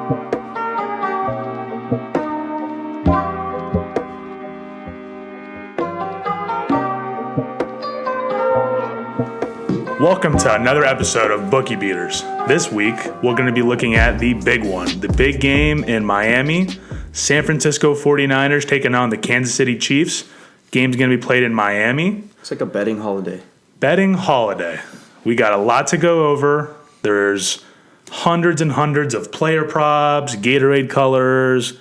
Welcome to another episode of Bookie Beaters. This week, we're going to be looking at the big one, the big game in Miami. San Francisco 49ers taking on the Kansas City Chiefs. Game's going to be played in Miami. It's like a betting holiday. Betting holiday. We got a lot to go over. There's hundreds and hundreds of player props, Gatorade colors,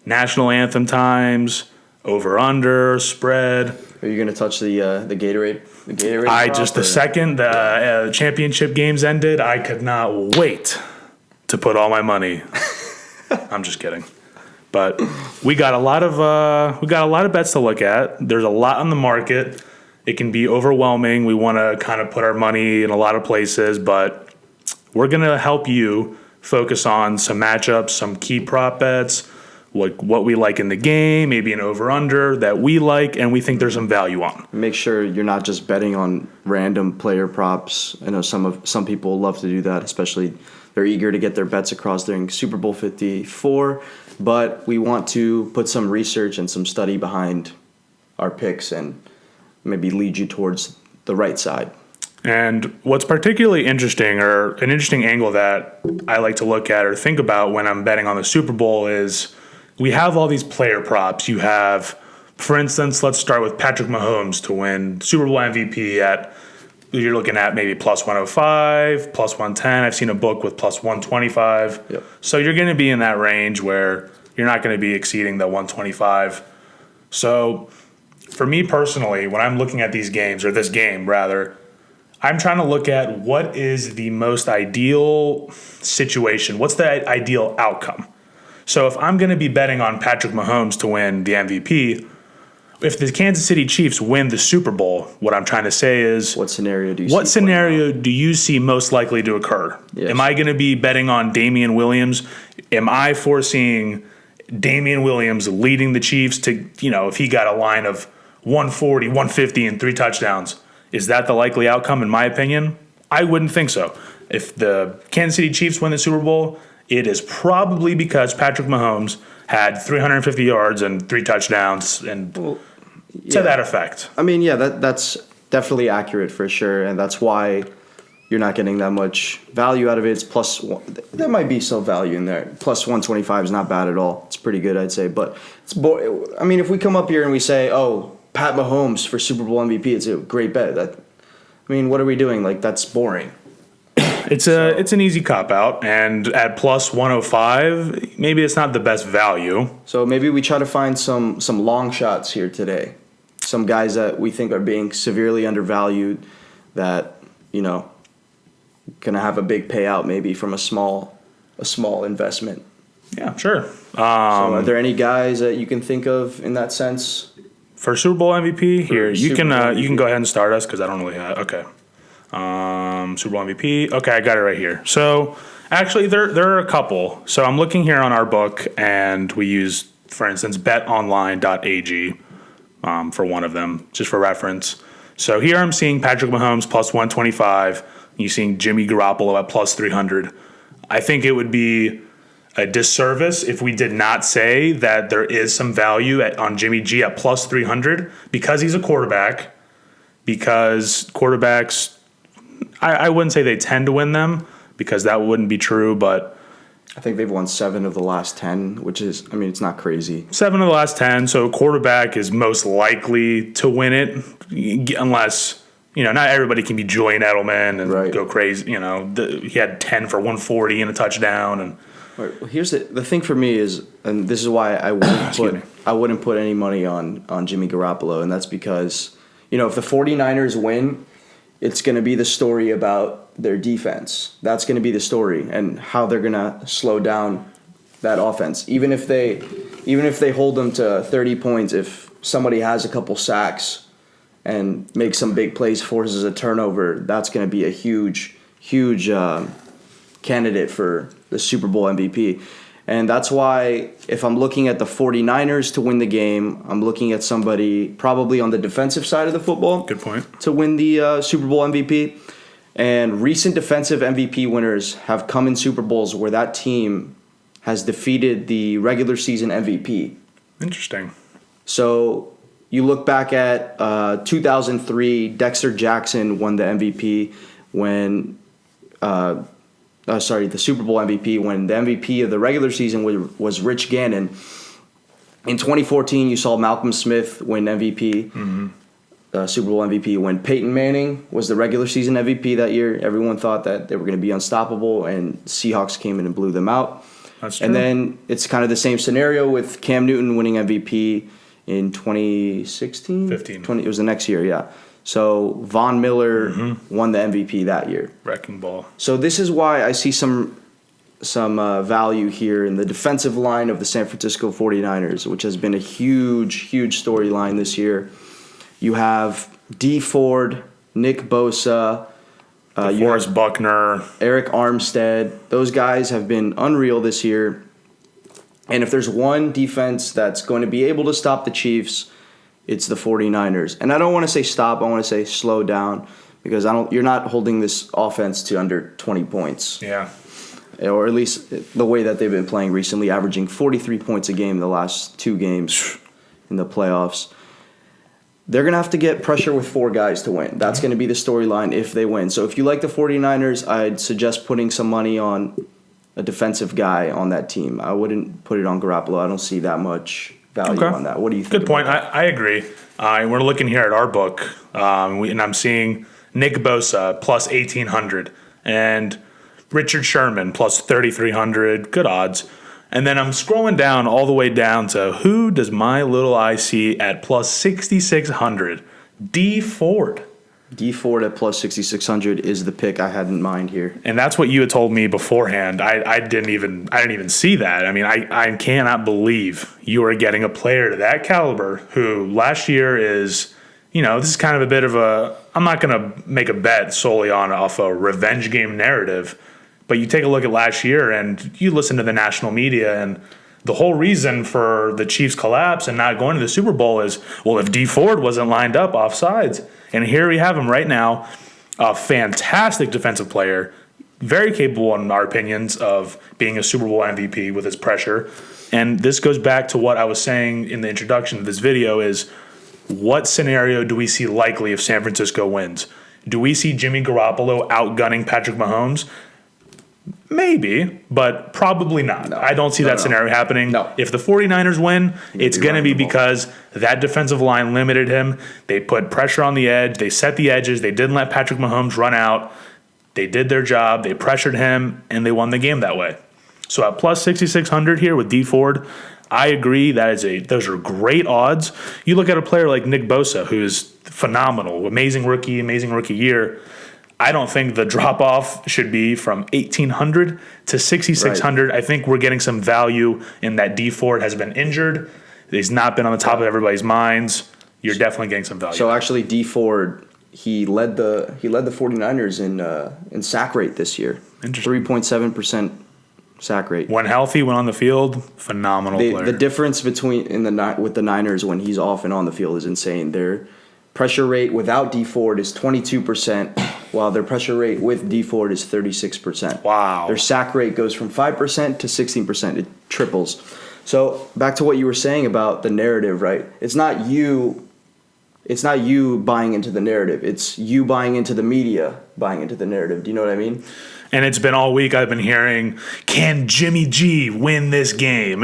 national anthem times, over-under, spread. Are you going to touch the Gatorade? The Gatorade The second the championship games ended, I could not wait to put all my money. I'm just kidding. But we got a lot of bets to look at. There's a lot on the market. It can be overwhelming. We want to kind of put our money in a lot of places, but we're going to help you focus on some matchups, some key prop bets, what we like in the game, maybe an over-under that we like and we think there's some value on. Make sure you're not just betting on random player props. I know some people love to do that, especially they're eager to get their bets across during Super Bowl 54. But we want to put some research and some study behind our picks and maybe lead you towards the right side. And what's particularly interesting, or an interesting angle that I like to look at or think about when I'm betting on the Super Bowl, is we have all these player props. You have, for instance, let's start with Patrick Mahomes to win Super Bowl MVP you're looking at maybe plus 105, plus 110. I've seen a book with plus 125. Yep. So you're going to be in that range where you're not going to be exceeding the 125. So for me personally, when I'm looking at these games, or this game rather, I'm trying to look at what is the most ideal situation. What's the ideal outcome? So if I'm going to be betting on Patrick Mahomes to win the MVP, if the Kansas City Chiefs win the Super Bowl, what I'm trying to say is, what scenario do you see most likely to occur? Yes. Am I going to be betting on Damian Williams? Am I foreseeing Damian Williams leading the Chiefs to, if he got a line of 140, 150 and 3 touchdowns? Is that the likely outcome in my opinion? I wouldn't think so. If the Kansas City Chiefs win the Super Bowl, it is probably because Patrick Mahomes had 350 yards and 3 touchdowns and to that effect. I mean, yeah, that's definitely accurate for sure, and that's why you're not getting that much value out of it. It's plus one. There might be some value in there. Plus 125 is not bad at all. It's pretty good, I'd say. But if we come up here and we say, oh, Pat Mahomes for Super Bowl MVP, it's a great bet. What are we doing? That's boring. It's an easy cop-out, and at plus 105, maybe it's not the best value. So maybe we try to find some long shots here today. Some guys that we think are being severely undervalued that, going to have a big payout maybe from a small investment. Yeah, sure. So are there any guys that you can think of in that sense? For Super Bowl MVP? Here, you can go ahead and start us because I don't really have – okay. Super Bowl MVP. Okay, I got it right here. So actually, there are a couple. So I'm looking here on our book, and we use, for instance, betonline.ag for one of them, just for reference. So here I'm seeing Patrick Mahomes plus 125. You're seeing Jimmy Garoppolo at plus 300. I think it would be a disservice if we did not say that there is some value on Jimmy G at plus 300 because he's a quarterback. Because quarterbacks, I wouldn't say they tend to win them because that wouldn't be true, but I think they've won 7 of the last 10, which is, it's not crazy. 7 of the last 10, so a quarterback is most likely to win it unless, not everybody can be Julian Edelman and go crazy. He had 10 for 140 and a touchdown. And well, here's the thing for me is, and this is why I wouldn't put any money on Jimmy Garoppolo, and that's because, if the 49ers win, it's going to be the story about their defense. That's going to be the story and how they're going to slow down that offense. Even if they hold them to 30 points, if somebody has a couple sacks and makes some big plays, forces a turnover, that's going to be a huge candidate for the Super Bowl MVP. And that's why if I'm looking at the 49ers to win the game, I'm looking at somebody probably on the defensive side of the football. Good point. To win the Super Bowl MVP. And recent defensive MVP winners have come in Super Bowls where that team has defeated the regular season MVP. Interesting. So you look back at 2003, Dexter Jackson won the MVP when, the Super Bowl MVP when the MVP of the regular season was Rich Gannon. In 2014, you saw Malcolm Smith win MVP, Super Bowl MVP. When Peyton Manning was the regular season MVP that year, everyone thought that they were going to be unstoppable, and Seahawks came in and blew them out. That's true. And then it's kind of the same scenario with Cam Newton winning MVP in 2016? 15. It was the next year, yeah. So Von Miller won the MVP that year. Wrecking ball. So this is why I see some value here in the defensive line of the San Francisco 49ers, which has been a huge storyline this year. You have Dee Ford, Nick Bosa, DeForest Buckner, Eric Armstead. Those guys have been unreal this year. And if there's one defense that's going to be able to stop the Chiefs, it's the 49ers. And I don't want to say stop, I want to say slow down, because you're not holding this offense to under 20 points. Yeah. Or at least the way that they've been playing recently, averaging 43 points a game the last 2 games in the playoffs. They're going to have to get pressure with 4 guys to win. That's going to be the storyline if they win. So if you like the 49ers, I'd suggest putting some money on a defensive guy on that team. I wouldn't put it on Garoppolo. I don't see that much value on that. What do you think? Good point. I agree. We're looking here at our book, and I'm seeing Nick Bosa plus 1,800 and Richard Sherman plus 3,300. Good odds. And then I'm scrolling down all the way down to who does my little eye see at plus 6,600? Dee Ford. Dee Ford at plus 6,600 is the pick I had in mind here. And that's what you had told me beforehand. I didn't even see that. I mean, I cannot believe you are getting a player to that caliber who last year is, this is kind of a bit of I'm not going to make a bet solely off a revenge game narrative, but you take a look at last year and you listen to the national media, and the whole reason for the Chiefs' collapse and not going to the Super Bowl is, well, if Dee Ford wasn't lined up off sides. And here we have him right now, a fantastic defensive player, very capable in our opinions of being a Super Bowl MVP with his pressure. And this goes back to what I was saying in the introduction of this video is, what scenario do we see likely if San Francisco wins? Do we see Jimmy Garoppolo outgunning Patrick Mahomes? Maybe, but probably not. No, I don't see that scenario happening. No. If the 49ers win, it's going to be because that defensive line limited him. They put pressure on the edge. They set the edges. They didn't let Patrick Mahomes run out. They did their job. They pressured him, and they won the game that way. So at plus 6,600 here with Dee Ford, I agree those are great odds. You look at a player like Nick Bosa, who is phenomenal, amazing rookie year. I don't think the drop-off should be from 1,800 to 6,600. Right. I think we're getting some value in that Dee Ford has been injured. He's not been on the top of everybody's minds. You're definitely getting some value. So actually, Dee Ford, he led the 49ers in sack rate this year. Interesting. 3.7% sack rate. When healthy, when on the field, phenomenal player. The difference with the Niners when he's off and on the field is insane. Their pressure rate without Dee Ford is 22%, while their pressure rate with Dee Ford is 36%. Wow. Their sack rate goes from 5% to 16%. It triples. So back to what you were saying about the narrative, right? It's not you buying into the narrative. It's you buying into the media buying into the narrative. Do you know what I mean? And it's been all week I've been hearing, can Jimmy G win this game?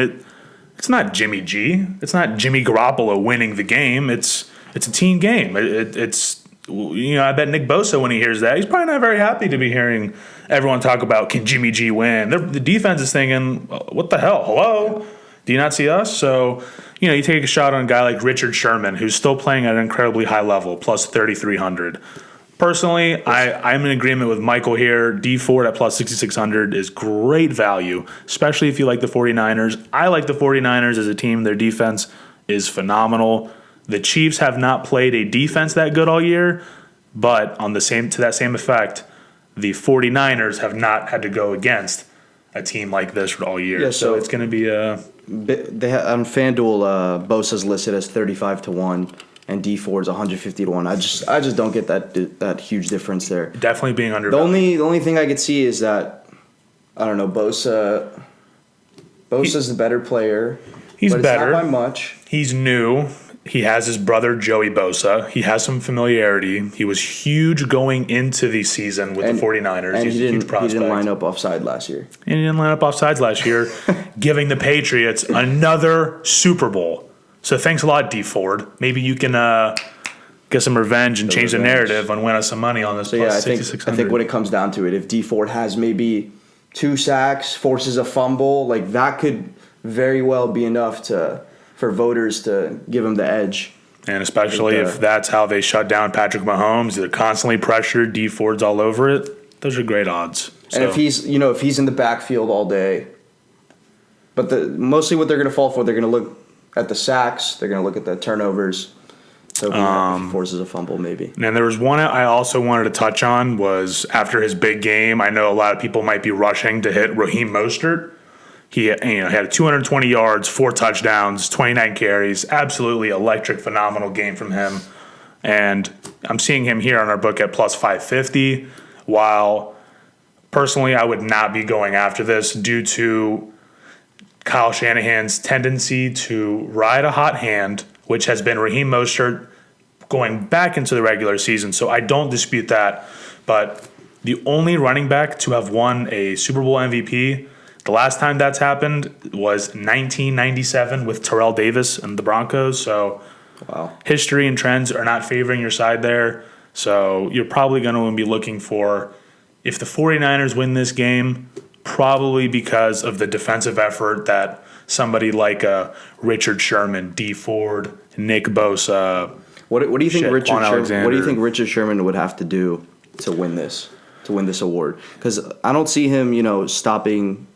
It's not Jimmy G. It's not Jimmy Garoppolo winning the game. It's a team game. I bet Nick Bosa, when he hears that, he's probably not very happy to be hearing everyone talk about, can Jimmy G win? The defense is thinking, what the hell? Hello? Do you not see us? So, you take a shot on a guy like Richard Sherman, who's still playing at an incredibly high level, plus 3,300. Personally, I'm in agreement with Michael here. Dee Ford at plus 6,600 is great value, especially if you like the 49ers. I like the 49ers as a team. Their defense is phenomenal. The Chiefs have not played a defense that good all year, but to that same effect, the 49ers have not had to go against a team like this all year. Yeah, so it's going to be on FanDuel, Bosa's listed as 35-1, and Dee Ford's 150-1. I just don't get that huge difference there. Definitely being undervalued. The only thing I could see is that, I don't know, Bosa Bosa's the better player. He's but better. It's not by much. He's new. He has his brother Joey Bosa. He has some familiarity. He was huge going into the season with the 49ers. And He's a huge prospect. he didn't line up offside last year. And he didn't line up offsides last year, giving the Patriots another Super Bowl. So thanks a lot, D Ford. Maybe you can get some revenge and change the narrative and win us some money on this. So yeah, I think when it comes down to it, if D Ford has maybe 2 sacks, forces a fumble, like that could very well be enough for voters to give him the edge. And especially if that's how they shut down Patrick Mahomes, they're constantly pressured, D Ford's all over it. Those are great odds. And if he's in the backfield all day, but mostly what they're going to fall for, they're going to look at the sacks, they're going to look at the turnovers. So if he forces a fumble, maybe. And there was one I also wanted to touch on was after his big game. I know a lot of people might be rushing to hit Raheem Mostert. He had 220 yards, 4 touchdowns, 29 carries. Absolutely electric, phenomenal game from him. And I'm seeing him here on our book at plus 550. While personally, I would not be going after this due to Kyle Shanahan's tendency to ride a hot hand, which has been Raheem Mostert going back into the regular season. So I don't dispute that. But the only running back to have won a Super Bowl MVP, the last time that's happened was 1997 with Terrell Davis and the Broncos. So wow. History and trends are not favoring your side there. So you're probably going to be looking for, if the 49ers win this game, probably because of the defensive effort that somebody like Richard Sherman, D Ford, Nick Bosa. What do you think Richard Sherman would have to do to win this award? Because I don't see him, stopping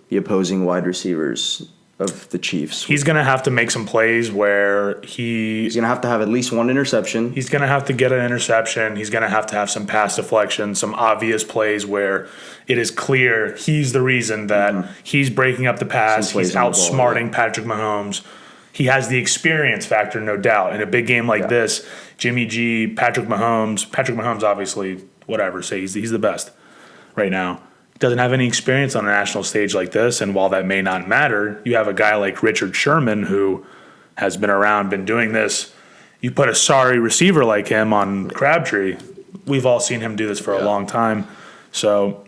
the opposing wide receivers of the Chiefs. He's going to have to make some plays where he's going to have at least one interception. He's going to have to get an interception. He's going to have some pass deflection, some obvious plays where it is clear he's the reason that he's breaking up the pass. He's outsmarting Patrick Mahomes. He has the experience factor, no doubt. In a big game like this, Jimmy G, Patrick Mahomes obviously, whatever, say he's the best right now. Doesn't have any experience on a national stage like this, and while that may not matter, you have a guy like Richard Sherman who has been around, been doing this. You put a sorry receiver like him on Crabtree. We've all seen him do this for a long time. So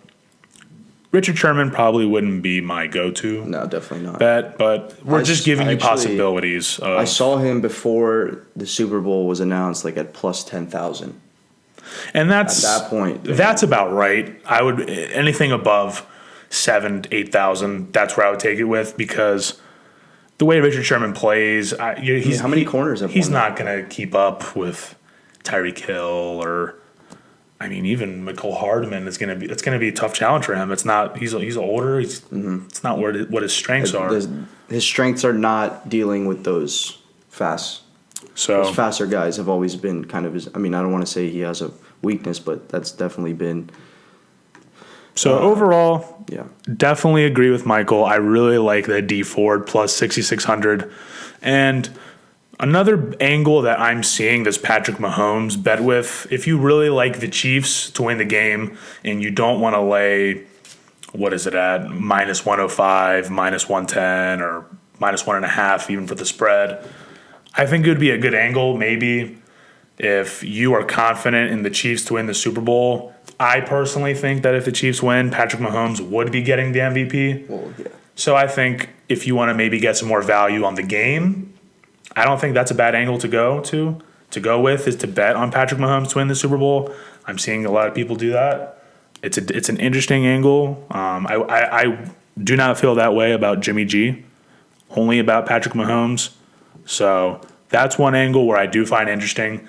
Richard Sherman probably wouldn't be my go-to. No, definitely not. Bet, but we're just giving you possibilities. I saw him before the Super Bowl was announced, like at plus 10,000. And that's at that point. That's about right. I would anything above 7,000 to 8,000. That's where I would take it with, because the way Richard Sherman plays, how many corners have he's not going to keep up with Tyreek Hill or, even Michael Hardman is going to be. It's going to be a tough challenge for him. It's not. He's older. It's not what his strengths are. His strengths are not dealing with those fast. So those faster guys have always been kind of his. I don't want to say he has a weakness, but that's definitely been. So overall, yeah, definitely agree with Michael. I really like the D Ford plus 6,600, and another angle that I'm seeing this Patrick Mahomes bet with. If you really like the Chiefs to win the game, and you don't want to lay, what is it at, minus 105, minus 110, or minus 1.5 even for the spread. I think it would be a good angle maybe if you are confident in the Chiefs to win the Super Bowl. I personally think that if the Chiefs win, Patrick Mahomes would be getting the MVP. Well, yeah. So I think if you want to maybe get some more value on the game, I don't think that's a bad angle to go with, is to bet on Patrick Mahomes to win the Super Bowl. I'm seeing a lot of people do that. It's an interesting angle. I do not feel that way about Jimmy G, only about Patrick Mahomes. So that's one angle where I do find interesting.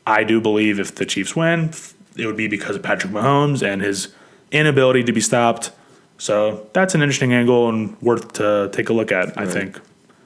I do believe if the Chiefs win, it would be because of Patrick Mahomes and his inability to be stopped. So that's an interesting angle and worth to take a look at, I think.